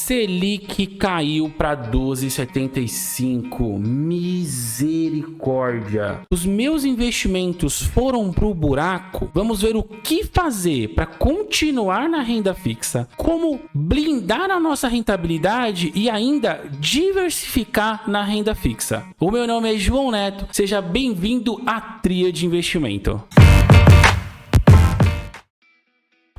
Selic caiu para 12,75. Misericórdia. Os meus investimentos foram pro buraco. Vamos ver o que fazer para continuar na renda fixa, como blindar a nossa rentabilidade e ainda diversificar na renda fixa. O meu nome é João Neto. Seja bem-vindo à Tríade Investimento.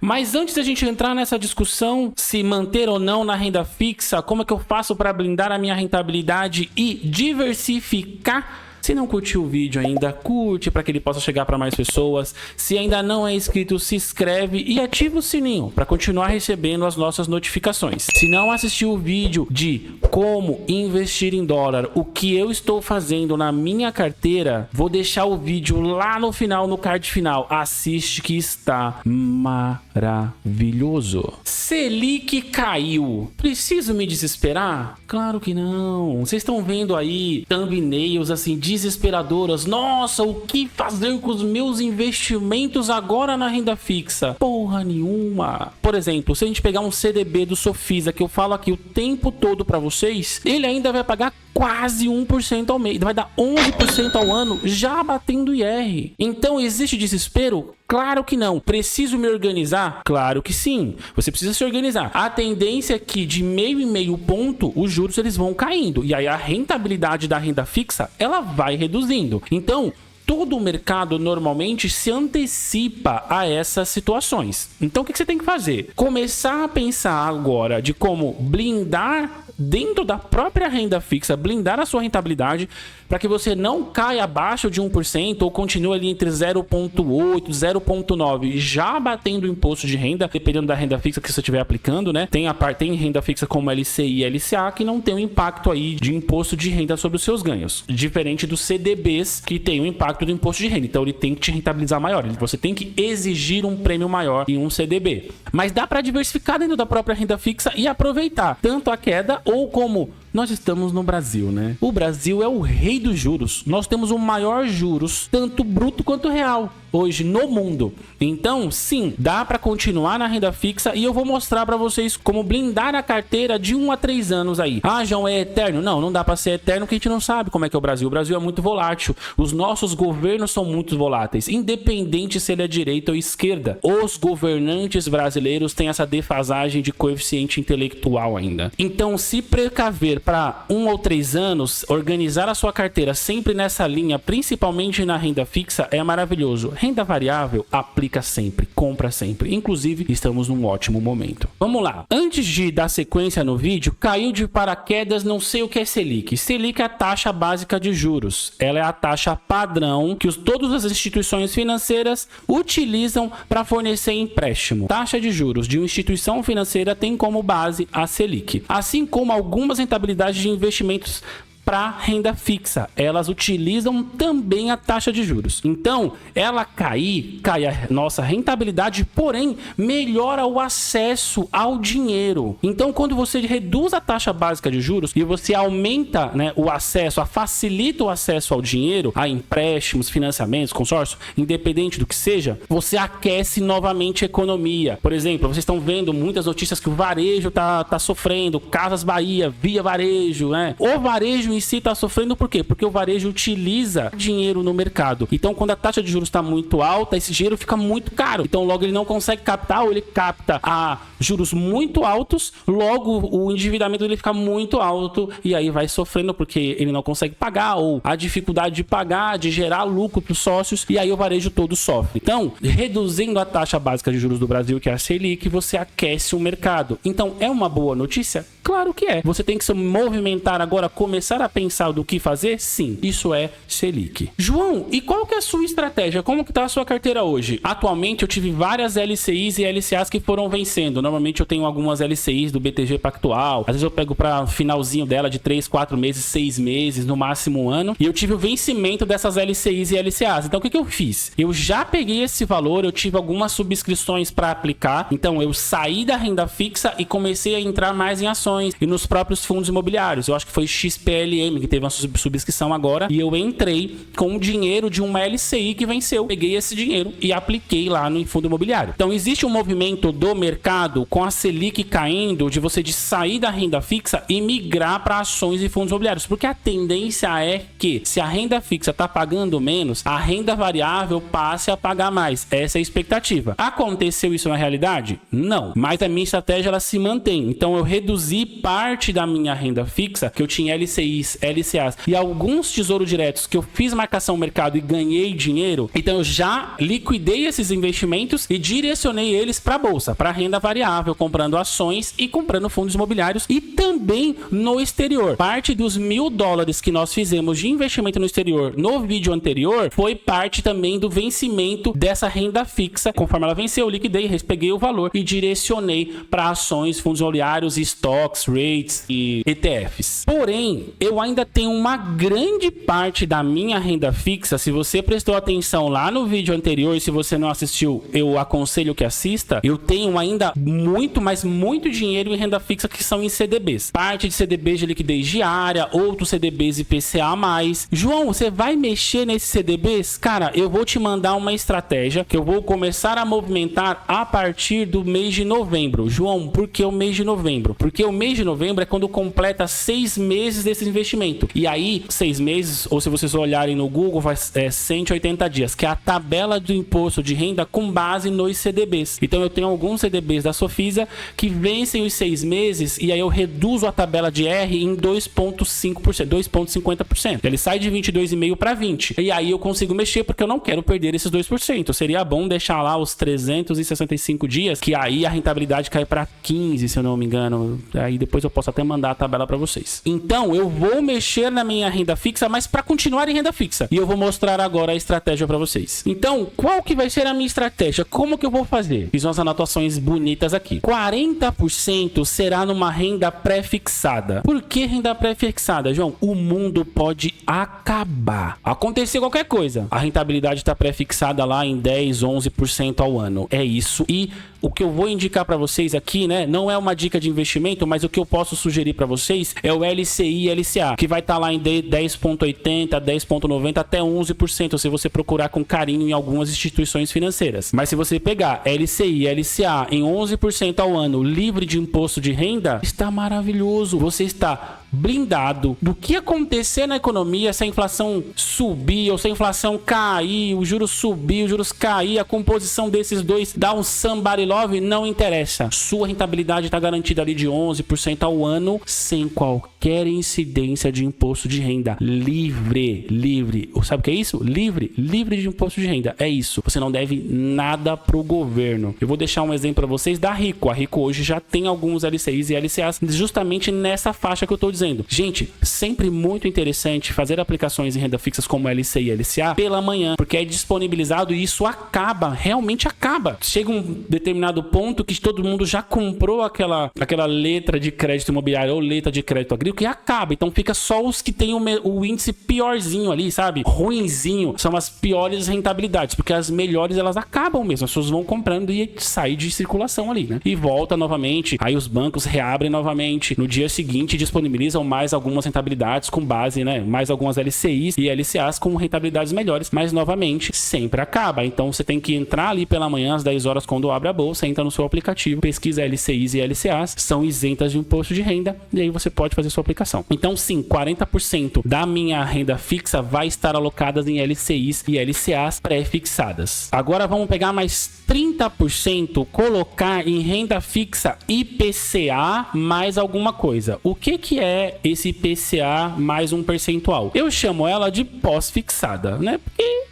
Mas antes da gente entrar nessa discussão, se manter ou não na renda fixa, como é que eu faço para blindar a minha rentabilidade e diversificar? Se não curtiu o vídeo ainda, curte para que ele possa chegar para mais pessoas. Se ainda não é inscrito, se inscreve e ativa o sininho para continuar recebendo as nossas notificações. Se não assistiu o vídeo de como investir em dólar, o que eu estou fazendo na minha carteira, vou deixar o vídeo lá no final, no card final. Assiste que está maravilhoso. Selic caiu. Preciso me desesperar? Claro que não. Vocês estão vendo aí thumbnails assim desesperadoras. Nossa, o que fazer com os meus investimentos agora na renda fixa? Porra nenhuma. Por exemplo, se a gente pegar um CDB do Sofisa, que eu falo aqui o tempo todo para vocês, ele ainda vai pagar quase 1% ao mês, vai dar 11% ao ano, já batendo IR. Então existe desespero? Claro que não. Preciso me organizar? Claro que sim. Você precisa se organizar. A tendência é que de meio em meio ponto, os juros eles vão caindo. E aí a rentabilidade da renda fixa, ela vai reduzindo. Então, todo o mercado normalmente se antecipa a essas situações. Então, o que você tem que fazer? Começar a pensar agora de como blindar dentro da própria renda fixa, blindar a sua rentabilidade para que você não caia abaixo de 1% ou continue ali entre 0,8%, 0,9%, já batendo o imposto de renda, dependendo da renda fixa que você estiver aplicando, né? Tem renda fixa como LCI e LCA que não tem um impacto aí de imposto de renda sobre os seus ganhos, diferente dos CDBs que tem o impacto do imposto de renda. Então ele tem que te rentabilizar maior, você tem que exigir um prêmio maior em um CDB. Mas dá para diversificar dentro da própria renda fixa e aproveitar tanto a queda ou como nós estamos no Brasil, né? O Brasil é o rei dos juros. Nós temos o maior juros, tanto bruto quanto real, hoje no mundo. Então, sim, dá para continuar na renda fixa e eu vou mostrar para vocês como blindar a carteira de 1 a 3 anos aí. Ah, João, é eterno? Não, não dá para ser eterno porque a gente não sabe como é que é o Brasil. O Brasil é muito volátil. Os nossos governos são muito voláteis, independente se ele é direita ou esquerda. Os governantes brasileiros têm essa defasagem de coeficiente intelectual ainda. Então, se precaver para 1 ou 3 anos, organizar a sua carteira sempre nessa linha, principalmente na renda fixa, é maravilhoso. Renda variável, aplica sempre, compra sempre. Inclusive, estamos num ótimo momento. Vamos lá. Antes de dar sequência no vídeo, caiu de paraquedas, não sei o que é Selic. Selic é a taxa básica de juros. Ela é a taxa padrão que todas as instituições financeiras utilizam para fornecer empréstimo. Taxa de juros de uma instituição financeira tem como base a Selic. Assim como algumas rentabilidades de investimentos para renda fixa, elas utilizam também a taxa de juros. Então, ela cai a nossa rentabilidade, porém, melhora o acesso ao dinheiro. Então, quando você reduz a taxa básica de juros e você aumenta, né, o acesso, facilita o acesso ao dinheiro, a empréstimos, financiamentos, consórcio, independente do que seja, você aquece novamente a economia. Por exemplo, vocês estão vendo muitas notícias que o varejo tá sofrendo, Casas Bahia, Via Varejo, né? O varejo em si está sofrendo por quê? Porque o varejo utiliza dinheiro no mercado. Então, quando a taxa de juros está muito alta, esse dinheiro fica muito caro. Então, logo ele não consegue captar ou ele capta a juros muito altos, logo o endividamento dele fica muito alto e aí vai sofrendo porque ele não consegue pagar ou a dificuldade de pagar, de gerar lucro para os sócios e aí o varejo todo sofre. Então, reduzindo a taxa básica de juros do Brasil, que é a Selic, você aquece o mercado. Então, é uma boa notícia? Claro que é. Você tem que se movimentar agora, começar a pensar do que fazer? Sim, isso é Selic. João, e qual que é a sua estratégia? Como que tá a sua carteira hoje? Atualmente eu tive várias LCIs e LCAs que foram vencendo. Normalmente eu tenho algumas LCIs do BTG Pactual. Às vezes eu pego para finalzinho dela de 3, 4 meses, 6 meses, no máximo um ano. E eu tive o vencimento dessas LCIs e LCAs. Então o que eu fiz? Eu já peguei esse valor, eu tive algumas subscrições para aplicar. Então eu saí da renda fixa e comecei a entrar mais em ações e nos próprios fundos imobiliários. Eu acho que foi XPLR LM, que teve uma subscrição agora, e eu entrei com o dinheiro de uma LCI que venceu. Peguei esse dinheiro e apliquei lá no fundo imobiliário. Então existe um movimento do mercado com a Selic caindo de você de sair da renda fixa e migrar para ações e fundos imobiliários, porque a tendência é que se a renda fixa está pagando menos, a renda variável passe a pagar mais. Essa é a expectativa. Aconteceu isso na realidade? Não. Mas a minha estratégia ela se mantém. Então eu reduzi parte da minha renda fixa, que eu tinha LCIs, LCAs e alguns tesouros diretos que eu fiz marcação no mercado e ganhei dinheiro. Então eu já liquidei esses investimentos e direcionei eles para a bolsa, para renda variável, comprando ações e comprando fundos imobiliários e também no exterior. Parte dos $1.000 que nós fizemos de investimento no exterior no vídeo anterior foi parte também do vencimento dessa renda fixa. Conforme ela venceu, eu liquidei, peguei o valor e direcionei para ações, fundos imobiliários, stocks, rates e ETFs. Porém, eu ainda tenho uma grande parte da minha renda fixa. Se você prestou atenção lá no vídeo anterior e se você não assistiu, eu aconselho que assista. Eu tenho ainda muito, mas muito dinheiro em renda fixa que são em CDBs. Parte de CDBs de liquidez diária, outros CDBs IPCA+. João, você vai mexer nesses CDBs? Cara, eu vou te mandar uma estratégia que eu vou começar a movimentar a partir do mês de novembro. João, por que o mês de novembro? Porque o mês de novembro é quando completa 6 meses desse investimento. E aí, 6 meses, ou se vocês olharem no Google, vai 180 dias, que é a tabela do imposto de renda com base nos CDBs. Então eu tenho alguns CDBs da Sofisa que vencem os 6 meses e aí eu reduzo a tabela de R em 2,5%, 2,50%. Ele sai de 22,5% para 20%. E aí eu consigo mexer porque eu não quero perder esses 2%. Seria bom deixar lá os 365 dias, que aí a rentabilidade cai para 15%, se eu não me engano. Aí depois eu posso até mandar a tabela para vocês. Então eu vou mexer na minha renda fixa, mas para continuar em renda fixa. E eu vou mostrar agora a estratégia para vocês. Então, qual que vai ser a minha estratégia? Como que eu vou fazer? Fiz umas anotações bonitas aqui. 40% será numa renda pré-fixada. Por que renda pré-fixada, João? O mundo pode acabar. Acontecer qualquer coisa. A rentabilidade está pré-fixada lá em 10, 11% ao ano. É isso. E o que eu vou indicar para vocês aqui, né, não é uma dica de investimento, mas o que eu posso sugerir para vocês é o LCI e LCA, que vai estar lá em 10,80, 10,90 até 11% se você procurar com carinho em algumas instituições financeiras. Mas se você pegar LCI e LCA em 11% ao ano, livre de imposto de renda, está maravilhoso. Você está blindado do que acontecer na economia se a inflação subir ou se a inflação cair, os juros subir, os juros cair, a composição desses dois dá um somebody love, não interessa. Sua rentabilidade está garantida ali de 11% ao ano, sem qualquer incidência de imposto de renda. Livre. Sabe o que é isso? Livre de imposto de renda. É isso. Você não deve nada pro governo. Eu vou deixar um exemplo para vocês da Rico. A Rico hoje já tem alguns LCIs e LCAs justamente nessa faixa que eu tô dizendo. Gente, sempre muito interessante fazer aplicações em renda fixas como LCI e LCA pela manhã, porque é disponibilizado e isso acaba, realmente acaba. Chega um determinado ponto que todo mundo já comprou aquela letra de crédito imobiliário ou letra de crédito agrícola e acaba. Então fica só os que tem o índice piorzinho ali, sabe? Ruinzinho. São as piores rentabilidades, porque as melhores elas acabam mesmo. As pessoas vão comprando e sai de circulação ali, né? E volta novamente. Aí os bancos reabrem novamente. No dia seguinte disponibilizam mais algumas rentabilidades com base, né? Mais algumas LCIs e LCAs com rentabilidades melhores, mas novamente sempre acaba. Então você tem que entrar ali pela manhã às 10 horas quando abre a bolsa, entra no seu aplicativo, pesquisa LCIs e LCAs, são isentas de imposto de renda e aí você pode fazer sua aplicação. Então sim, 40% da minha renda fixa vai estar alocada em LCIs e LCAs pré-fixadas. Agora vamos pegar mais 30%, colocar em renda fixa IPCA mais alguma coisa. O que é esse IPCA mais um percentual? Eu chamo ela de pós-fixada, né? Porque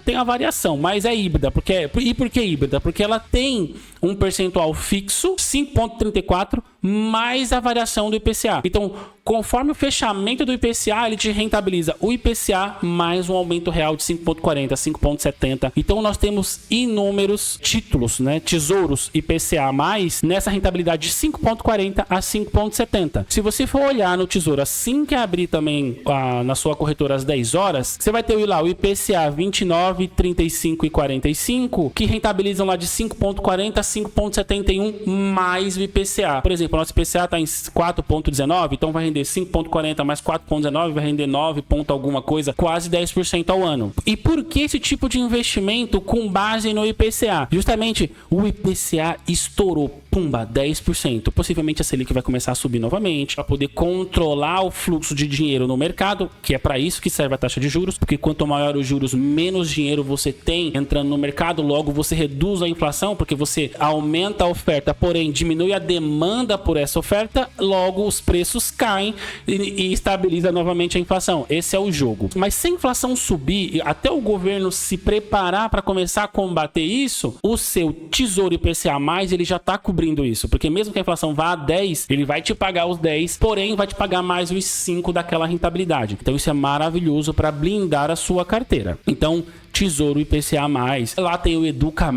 tem a variação, mas é híbrida. E por que híbrida? Porque ela tem um percentual fixo, 5,34, mais a variação do IPCA. Então, conforme o fechamento do IPCA, ele te rentabiliza o IPCA mais um aumento real de 5,40, 5,70. Então, nós temos inúmeros títulos, né? Tesouros IPCA mais nessa rentabilidade de 5,40 a 5,70. Se você for olhar no Tesouro assim que abrir também na sua corretora às 10 horas, você vai ter lá o IPCA 29, 35 e 45, que rentabilizam lá de 5,40 a 5,71 mais o IPCA. Por exemplo, o nosso IPCA está em 4,19, então vai render 5,40 mais 4,19, vai render 9 ponto alguma coisa, quase 10% ao ano. E por que esse tipo de investimento com base no IPCA? Justamente o IPCA estourou, pumba, 10%. Possivelmente a Selic vai começar a subir novamente para poder controlar o fluxo de dinheiro no mercado, que é para isso que serve a taxa de juros, porque quanto maior os juros, menos dinheiro você tem entrando no mercado, logo você reduz a inflação, porque você aumenta a oferta, porém diminui a demanda por essa oferta, logo os preços caem e estabiliza novamente a inflação. Esse é o jogo. Mas se a inflação subir, até o governo se preparar para começar a combater isso, o seu Tesouro IPCA+, ele já está cobrindo isso, porque mesmo que a inflação vá a 10, ele vai te pagar os 10, porém vai te pagar mais os 5 daquela rentabilidade. Então isso é maravilhoso para blindar a sua carteira. Então, Tesouro IPCA+, lá tem o Educa+,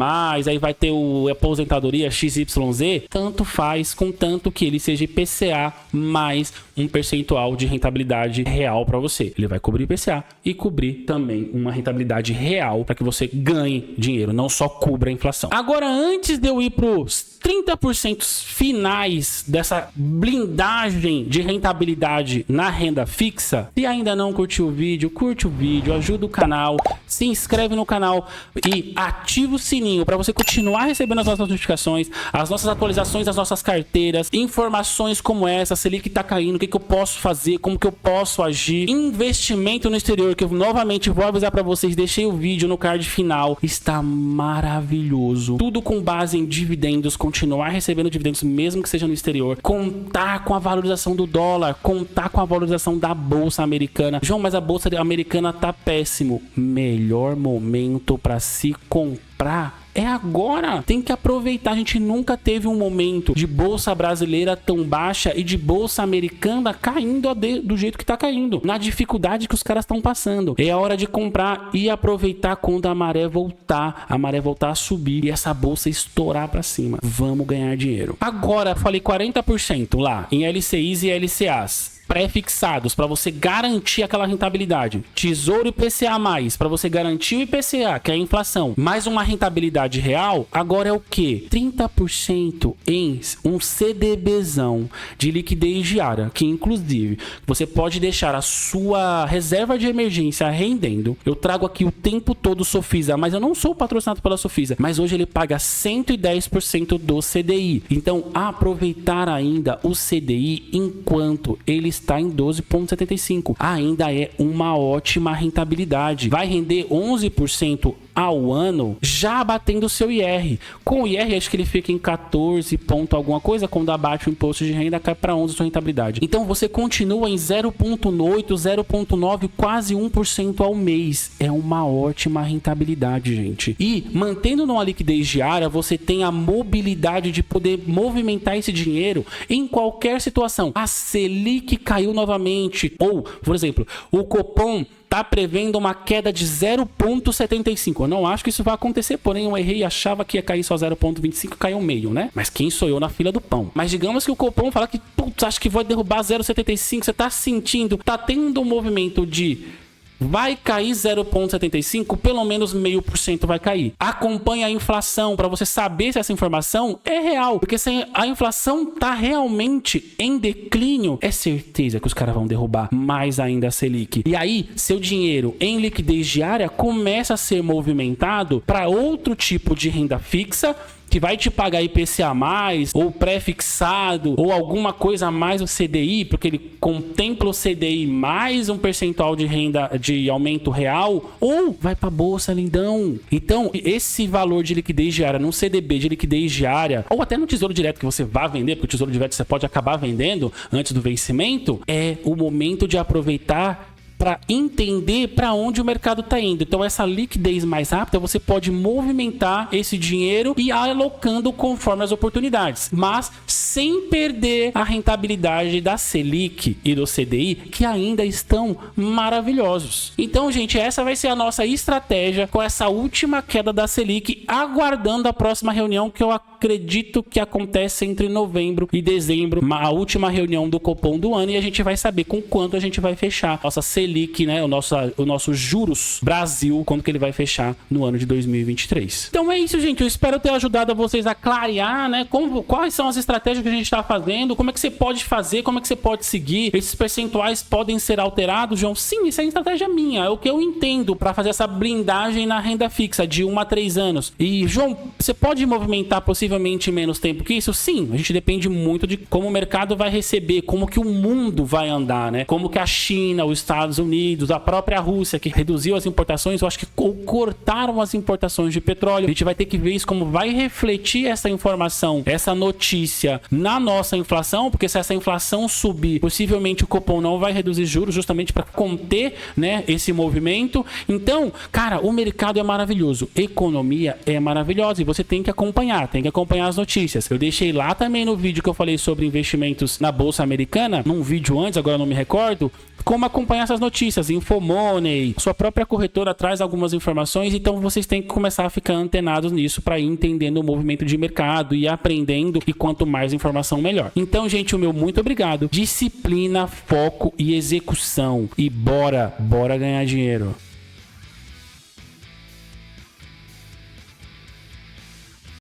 aí vai ter o Aposentadoria XYZ, tanto faz, contanto que ele seja IPCA mais um percentual de rentabilidade real para você. Ele vai cobrir IPCA e cobrir também uma rentabilidade real para que você ganhe dinheiro, não só cubra a inflação. Agora, antes de eu ir para os 30% finais dessa blindagem de rentabilidade na renda fixa, se ainda não curtiu o vídeo, curte o vídeo, ajuda o canal, se inscreve no canal e ativa o sininho para você continuar recebendo as nossas notificações, as nossas atualizações das nossas carteiras, informações como essa, Selic tá caindo, o que eu posso fazer, como que eu posso agir, investimento no exterior, que eu novamente vou avisar para vocês, deixei o vídeo no card final, está maravilhoso, tudo com base em dividendos, continuar recebendo dividendos mesmo que seja no exterior, contar com a valorização do dólar, contar com a valorização da bolsa americana. João, mas a bolsa americana tá péssimo. Melhor momento para se comprar é agora. Tem que aproveitar. A gente nunca teve um momento de bolsa brasileira tão baixa e de bolsa americana caindo do jeito que tá caindo, na dificuldade que os caras estão passando. É a hora de comprar e aproveitar quando a maré voltar a subir e essa bolsa estourar para cima. Vamos ganhar dinheiro. Agora, falei 40% lá em LCIs e LCAs pré-fixados para você garantir aquela rentabilidade. Tesouro IPCA+, para você garantir o IPCA, que é a inflação, mais uma rentabilidade real. Agora é o que? 30% em um CDBzão de liquidez diária, que inclusive você pode deixar a sua reserva de emergência rendendo. Eu trago aqui o tempo todo o Sofisa, mas eu não sou patrocinado pela Sofisa, mas hoje ele paga 110% do CDI. Então, aproveitar ainda o CDI enquanto ele está em 12,75. Ainda é uma ótima rentabilidade. Vai render 11% ao ano, já batendo o seu IR. Com o IR, acho que ele fica em 14 ponto alguma coisa. Quando abate o imposto de renda, cai para 11 a sua rentabilidade. Então, você continua em 0,8, 0,9, quase 1% ao mês. É uma ótima rentabilidade, gente. E, mantendo numa liquidez diária, você tem a mobilidade de poder movimentar esse dinheiro em qualquer situação. A Selic caiu novamente. Ou, por exemplo, o Copom tá prevendo uma queda de 0,75. Eu não acho que isso vai acontecer, porém eu errei e achava que ia cair só 0,25, caiu meio, né? Mas quem sou eu na fila do pão? Mas digamos que o Copom fala que, putz, acho que vai derrubar 0,75, você tá sentindo, tá tendo um movimento de vai cair 0,75, pelo menos 0,5% vai cair. Acompanhe a inflação para você saber se essa informação é real. Porque se a inflação tá realmente em declínio, é certeza que os caras vão derrubar mais ainda a Selic. E aí, seu dinheiro em liquidez diária começa a ser movimentado para outro tipo de renda fixa, que vai te pagar IPCA+, ou pré-fixado, ou alguma coisa a mais o CDI, porque ele contempla o CDI mais um percentual de renda de aumento real, ou vai pra bolsa, lindão. Então, esse valor de liquidez diária num CDB de liquidez diária, ou até no Tesouro Direto que você vai vender, porque o Tesouro Direto você pode acabar vendendo antes do vencimento, é o momento de aproveitar para entender para onde o mercado está indo. Então, essa liquidez mais rápida, você pode movimentar esse dinheiro e ir alocando conforme as oportunidades, mas sem perder a rentabilidade da Selic e do CDI, que ainda estão maravilhosos. Então, gente, essa vai ser a nossa estratégia com essa última queda da Selic, aguardando a próxima reunião, que eu acredito que acontece entre novembro e dezembro, a última reunião do Copom do ano, e a gente vai saber com quanto a gente vai fechar nossa Selic Selic, né? O nosso juros Brasil, quando que ele vai fechar no ano de 2023. Então é isso, gente. Eu espero ter ajudado vocês a clarear, né? Quais são as estratégias que a gente está fazendo, como é que você pode fazer, como é que você pode seguir. Esses percentuais podem ser alterados, João? Sim, isso é estratégia minha. É o que eu entendo para fazer essa blindagem na renda fixa de 1 a 3 anos. E, João, você pode movimentar possivelmente menos tempo que isso? Sim, a gente depende muito de como o mercado vai receber, como que o mundo vai andar, né? Como que a China, os Estados Unidos, a própria Rússia, que reduziu as importações, eu acho que cortaram as importações de petróleo. A gente vai ter que ver isso, como vai refletir essa informação, essa notícia na nossa inflação, porque se essa inflação subir, possivelmente o Copom não vai reduzir juros justamente para conter, né, esse movimento. Então, cara, o mercado é maravilhoso, economia é maravilhosa e você tem que acompanhar as notícias. Eu deixei lá também no vídeo que eu falei sobre investimentos na Bolsa Americana, num vídeo antes, agora eu não me recordo, como acompanhar essas notícias. Infomoney, sua própria corretora traz algumas informações, então vocês têm que começar a ficar antenados nisso para ir entendendo o movimento de mercado e aprendendo, e quanto mais informação, melhor. Então, gente, o meu muito obrigado. Disciplina, foco e execução. E bora ganhar dinheiro.